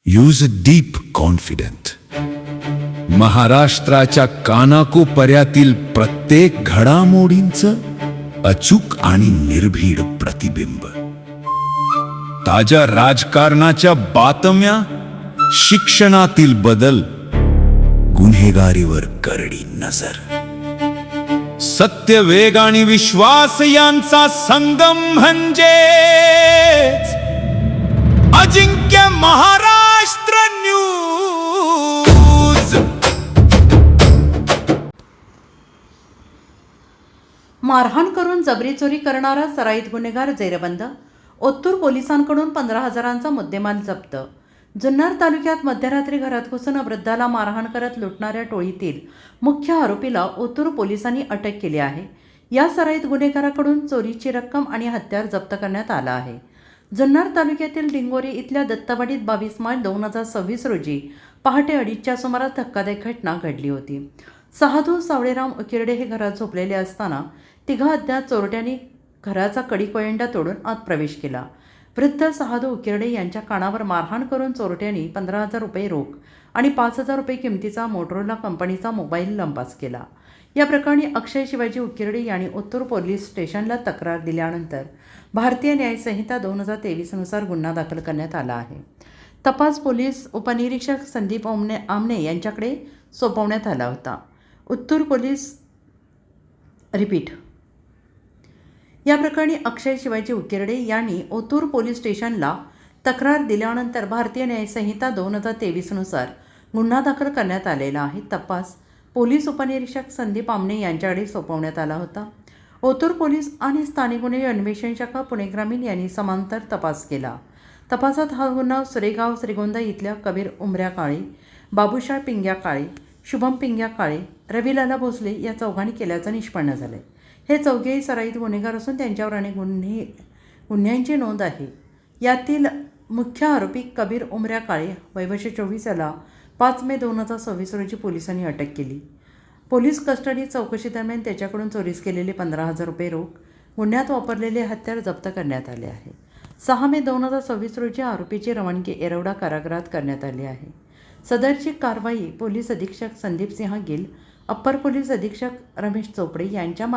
Use deep confident. महाराष्ट्राच्या कानाकोपऱ्यातील प्रत्येक घडामोडींचं अचूक आणि निर्भीड प्रतिबिंब. ताज्या राजकारणाच्या बातम्या, शिक्षणातील बदल, गुन्हेगारीवर करडी नजर. सत्य, वेग आणि विश्वास यांचा संगम म्हणजे अजिंक्य महाराष्ट्र न्यूज. मारहाण करून जबरी चोरी करणारा सराईत गुन्हेगार जेरबंद. ओतूर पोलिसांकडून 15,000चा मुद्देमाल जप्त. जुन्नर तालुक्यात मध्यरात्री घरात घुसून वृद्धाला मारहाण करत लुटणाऱ्या टोळीतील मुख्य आरोपीला ओतूर पोलिसांनी अटक केली आहे. या सराईत गुन्हेगाराकडून चोरीची रक्कम आणि हत्यार जप्त करण्यात आला आहे. जुन्नर तालुक्यातील डिंगोरी इथल्या दत्तवाडीत 22 मार्च 2026 रोजी पहाटे 2:30च्या सुमारास धक्कादायक घटना घडली होती. सहादू सावळेराम उकिरडे हे घरात झोपलेले असताना तिघा अज्ञात चोरट्यांनी घराचा कडी कोयंडा तोडून आत प्रवेश केला. वृद्ध सहादू उकिरडे यांच्या कानावर मारहाण करून चोरट्यांनी 15,000 रुपये रोख आणि 5,000 रुपये किमतीचा मोटोरोला कंपनीचा मोबाईल लंपास केला. या प्रकरणी अक्षय शिवाजी उकिरडे यांनी ओतूर पोलीस स्टेशनला तक्रार दिल्यानंतर भारतीय न्याय संहिता 2023 नुसार गुन्हा दाखल करण्यात आला आहे. तपास पोलीस उपनिरीक्षक संदीप आमने यांच्याकडे सोपवण्यात आला होता. ओतूर पोलीस या प्रकरणी अक्षय शिवाजी उकिरडे यांनी ओतूर पोलीस स्टेशनला तक्रार दिल्यानंतर भारतीय न्याय संहिता 2023 नुसार गुन्हा दाखल करण्यात आलेला आहे. तपास पोलीस उपनिरीक्षक संदीप आमने यांच्याकडे सोपवण्यात आला होता. ओतूर पोलीस आणि स्थानिक गुन्हे अन्वेषण शाखा पुणे ग्रामीण यांनी समांतर तपास केला. तपासात हा गुन्हा सुरेगाव श्रीगोंदा इथल्या कबीर उमऱ्या काळे, बाबूशाह पिंग्या काळे, शुभम पिंग्या काळे, रविलाला भोसले या चौघांनी केल्याचं निष्पन्न झालं. हे चौघेही सराईत गुन्हेगार असून त्यांच्यावर अनेक गुन्ह्यांची नोंद आहे. यातील मुख्य आरोपी कबीर उमऱ्या काळे वयवर्ष 24 याला 5 मे 2026 रोजी पोलिसांनी अटक केली. पोलीस कस्टडी चौकशी दरम्यान त्याच्याकडून चोरीस केलेले 15,000 रुपये रोख, गुन्ह्यात वापरलेले हत्यार जप्त करण्यात आले आहे. 6 मे 2026 रोजी आरोपीची रवानगी येरवडा कारागृहात करण्यात आली आहे. सदरची कारवाई पोलीस अधीक्षक संदीप सिंह गिल, अप्पर पोलीस अधीक्षक रमेश चोपडे यांच्या